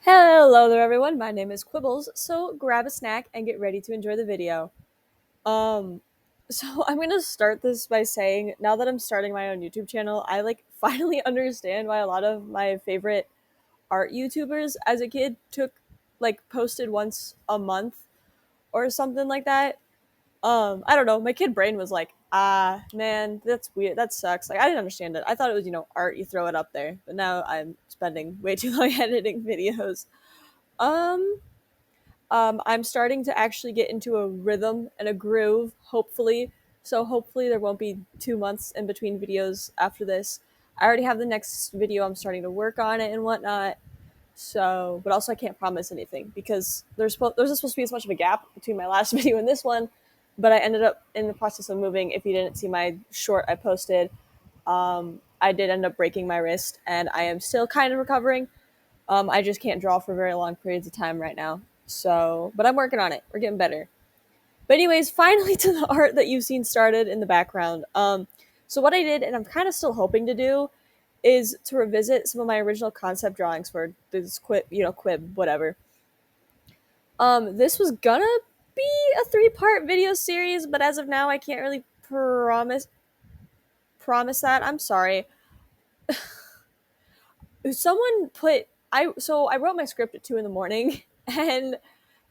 Hello there everyone, my name is Quibbles, so grab a snack and get ready to enjoy the video. Um, so I'm gonna start this by saying, now that I'm starting my own YouTube channel, I finally understand why a lot of my favorite art YouTubers as a kid posted once a month or something like that. I don't know, my kid brain was like, man, that's weird, that sucks. Like, I didn't understand it. I thought it was, art, you throw it up there, but now I'm spending way too long editing videos. Um, I'm starting to actually get into a rhythm and a groove, hopefully. So hopefully there won't be 2 months in between videos after this. I already have the next video. I'm starting to work on it and whatnot. So, but also I can't promise anything because there's supposed to be as much of a gap between my last video and this one. But I ended up in the process of moving. If you didn't see my short I posted, I did end up breaking my wrist, and I am still kind of recovering. I just can't draw for very long periods of time right now. So, but I'm working on it. We're getting better. But anyways, finally to the art that you've seen started in the background. So what I did, and I'm kind of still hoping to do, is to revisit some of my original concept drawings for this QUIB, whatever. This was gonna be a 3-part video series, but as of now, I can't really promise that. I'm sorry. Someone put I wrote my script at 2 in the morning, and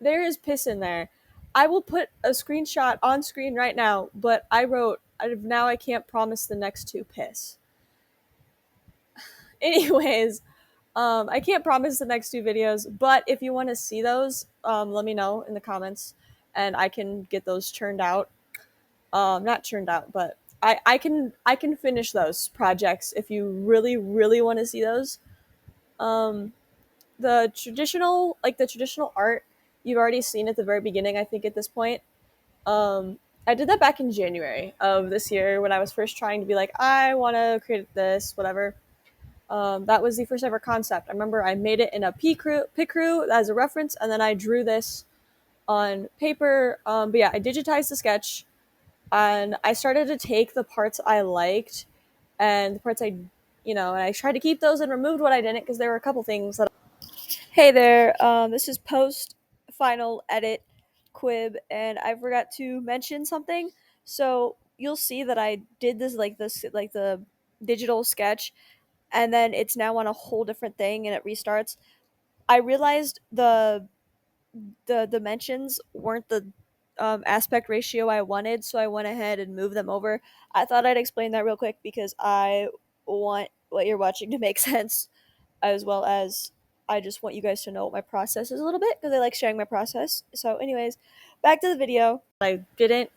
there is piss in there. I will put a screenshot on screen right now, but I wrote, now I can't promise the next two piss. Anyways, I can't promise the next two videos, but if you want to see those, let me know in the comments, and I can get those churned out. Not churned out, but I can finish those projects if you really, really want to see those. Um, the traditional art you've already seen at the very beginning, I think, at this point. I did that back in January of this year when I was first trying to be like, I want to create this, whatever. That was the first ever concept. I remember I made it in a Picrew as a reference, and then I drew this on paper. But yeah, I digitized the sketch, and I started to take the parts I liked and the parts and I tried to keep those and removed what I didn't, because there were a couple things that. Hey there, this is post final edit quib, and I forgot to mention something. So you'll see that I did this the digital sketch, and then it's now on a whole different thing and it restarts. I realized the dimensions weren't the aspect ratio I wanted, so I went ahead and moved them over. I thought I'd explain that real quick because I want what you're watching to make sense, as well as I just want you guys to know what my process is a little bit, because I like sharing my process. So, anyways, back to the video. I didn't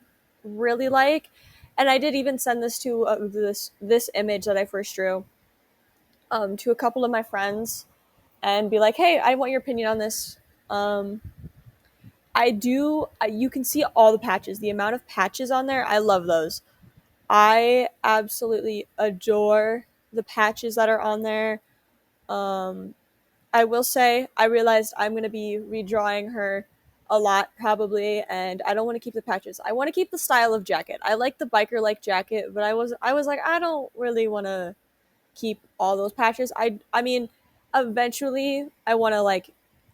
really like, and I did even send this to this image that I first drew to a couple of my friends and be like, hey, I want your opinion on this. Um, you can see all the patches, the amount of patches on there. I love those. I absolutely adore the patches that are on there. Um, I will say, I realized I'm going to be redrawing her a lot probably, and I don't want to keep the patches. I want to keep the style of jacket. I like the biker like jacket, but I was like, I don't really want to keep all those patches. I mean, eventually I want to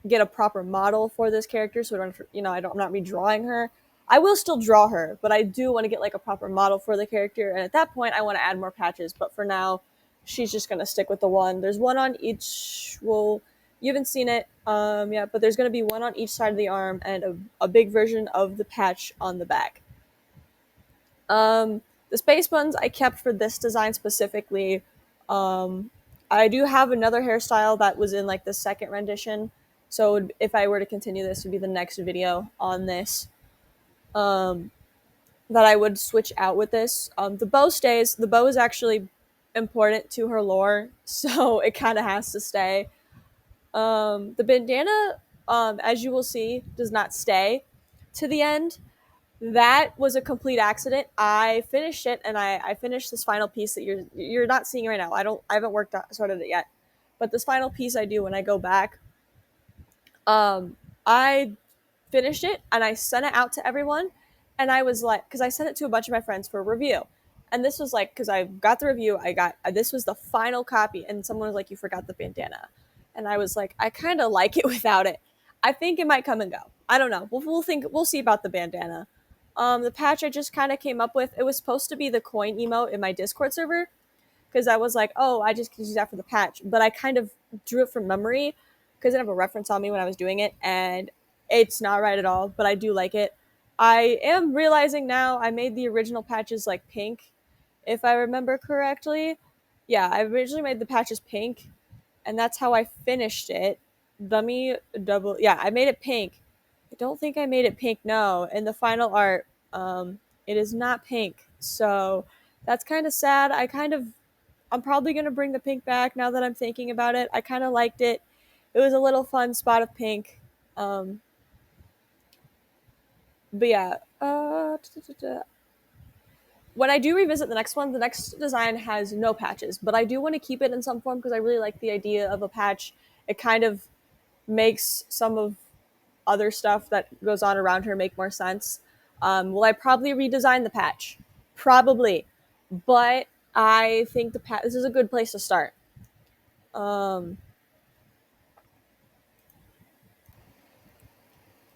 get a proper model for this character, so I'm not redrawing her. I will still draw her, but I do want to get a proper model for the character, and at that point I want to add more patches. But for now, she's just gonna stick with the one. There's one on each. Well, you haven't seen it, yeah, but there's gonna be one on each side of the arm and a big version of the patch on the back. The space buns I kept for this design specifically. Um, I do have another hairstyle that was in the second rendition, so if I were to continue this, would be the next video on this. Um, that I would switch out with this. The bow stays. The bow is actually important to her lore, so it kind of has to stay. The bandana, as you will see, does not stay to the end. That was a complete accident. I finished it, and I finished this final piece that you're not seeing right now. I haven't started it yet, but this final piece I do when I go back. I finished it and I sent it out to everyone, and I was like, because I sent it to a bunch of my friends for review, and this was because I got the review. This was the final copy, and someone was like, "You forgot the bandana," and I was like, I kind of like it without it. I think it might come and go. I don't know. We'll see about the bandana. The patch I just kind of came up with, it was supposed to be the coin emote in my Discord server, because I was like, oh, I just could use that for the patch. But I kind of drew it from memory because I didn't have a reference on me when I was doing it, and it's not right at all. But I do like it. I am realizing now I made the original patches like pink, if I remember correctly. Yeah, I originally made the patches pink, and that's how I finished it. Dummy double. Yeah, I made it pink. I don't think I made it pink. No, in the final art, it is not pink. So that's kind of sad. I'm probably gonna bring the pink back now that I'm thinking about it. I kind of liked it. It was a little fun spot of pink. Um, but yeah, when I do revisit the next one, the next design has no patches, but I do want to keep it in some form because I really like the idea of a patch. It kind of makes some of other stuff that goes on around her make more sense. Will I probably redesign the patch? Probably, but I think the patch, this is a good place to start. Um,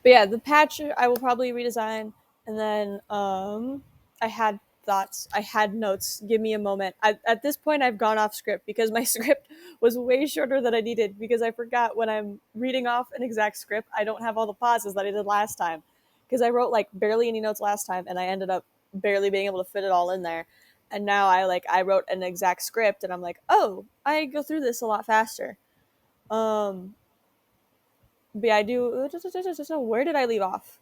but yeah, the patch I will probably redesign, and then I had thoughts, I had notes. Give me a moment. At this point, I've gone off script because my script was way shorter than I needed because I forgot when I'm reading off an exact script, I don't have all the pauses that I did last time because I wrote like barely any notes last time, and I ended up barely being able to fit it all in there. And now I wrote an exact script, and I'm like, oh, I go through this a lot faster. Um, but yeah, I do. Where did I leave off?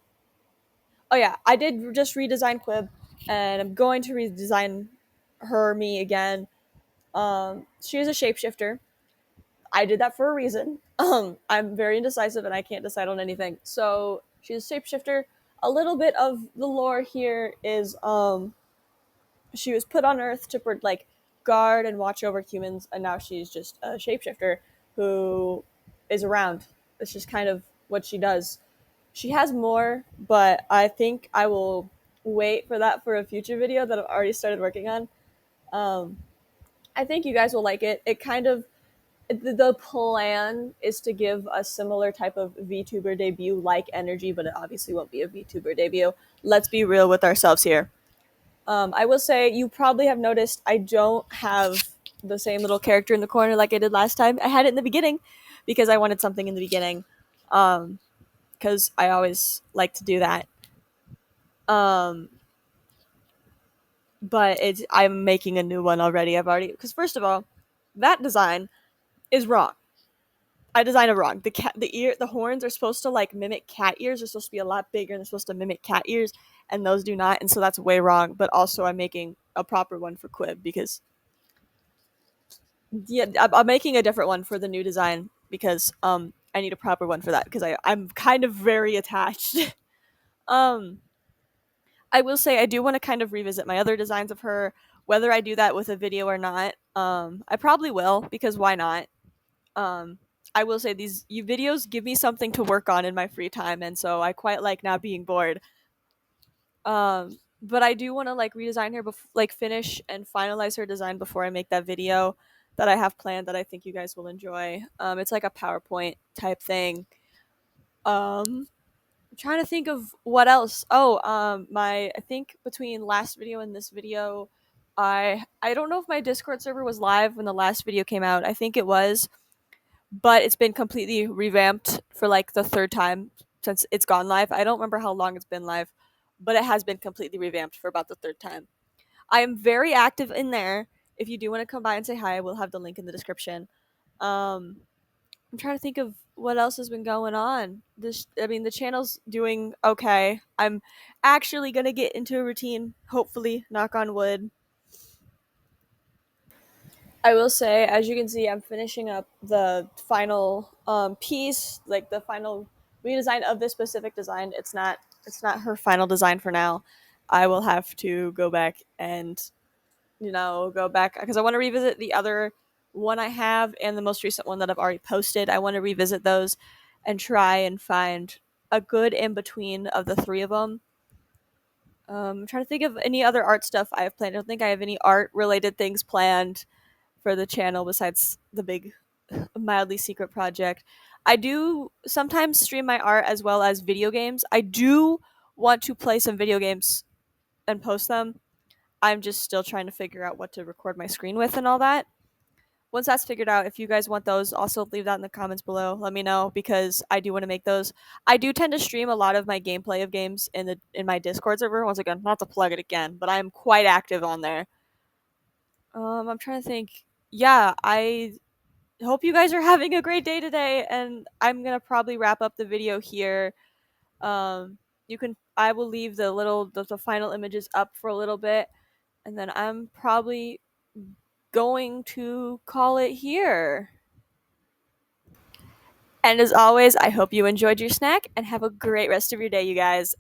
Oh yeah, I did just redesign QUIB, and I'm going to redesign me again. She is a shapeshifter. I did that for a reason. I'm very indecisive and I can't decide on anything. So she's a shapeshifter. A little bit of the lore here is she was put on Earth to like guard and watch over humans, and now she's just a shapeshifter who is around. It's just kind of what she does. She has more, but I think I will wait for that for a future video that I've already started working on. Um, I think you guys will like it. It kind of, the plan is to give a similar type of VTuber debut like energy, but it obviously won't be a VTuber debut. Let's be real with ourselves here. I will say you probably have noticed I don't have the same little character in the corner like I did last time. I had it in the beginning because I wanted something in the beginning. Because I always like to do that. Um, but I'm making a new one already. I've already, because first of all, that design is wrong. I designed it wrong. The horns are supposed to like mimic cat ears. They're supposed to be a lot bigger, and they're supposed to mimic cat ears, and those do not. And so that's way wrong. But also, I'm making a proper one for QUIB because yeah, I'm making a different one for the new design because I need a proper one for that because I'm kind of very attached. um I will say I do want to kind of revisit my other designs of her, whether I do that with a video or not. I probably will because why not? Um, I will say these videos give me something to work on in my free time, and so I quite like not being bored. But I do want to like redesign her, like finish and finalize her design before I make that video that I have planned that I think you guys will enjoy. It's like a PowerPoint type thing. I'm trying to think of what else. Oh, my I think between last video and this video, I don't know if my Discord server was live when the last video came out. I think it was, but it's been completely revamped for like the third time since it's gone live. I don't remember how long it's been live, but it has been completely revamped for about the third time. I am very active in there. If you do want to come by and say hi, I will have the link in the description. Um, I'm trying to think of what else has been going on. I mean, the channel's doing okay. I'm actually gonna get into a routine, hopefully, knock on wood. I will say, as you can see, I'm finishing up the final piece, like the final redesign of this specific design. It's not her final design for now. I will have to go back and go back because I want to revisit the other one I have and the most recent one that I've already posted. I want to revisit those and try and find a good in between of the three of them. I'm trying to think of any other art stuff I have planned. I don't think I have any art related things planned for the channel besides the big a mildly secret project. I do sometimes stream my art as well as video games. I do want to play some video games and post them. I'm just still trying to figure out what to record my screen with and all that. Once that's figured out, if you guys want those, also leave that in the comments below. Let me know because I do want to make those. I do tend to stream a lot of my gameplay of games in my Discord server. Once again, not to plug it again, but I'm quite active on there. I'm trying to think. Yeah, I hope you guys are having a great day today, and I'm gonna probably wrap up the video here. You can. I will leave the final images up for a little bit, and then I'm probably going to call it here. And as always, I hope you enjoyed your snack and have a great rest of your day, you guys.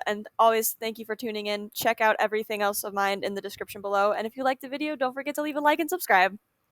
And always, thank you for tuning in. Check out everything else of mine in the description below. And if you liked the video, don't forget to leave a like and subscribe.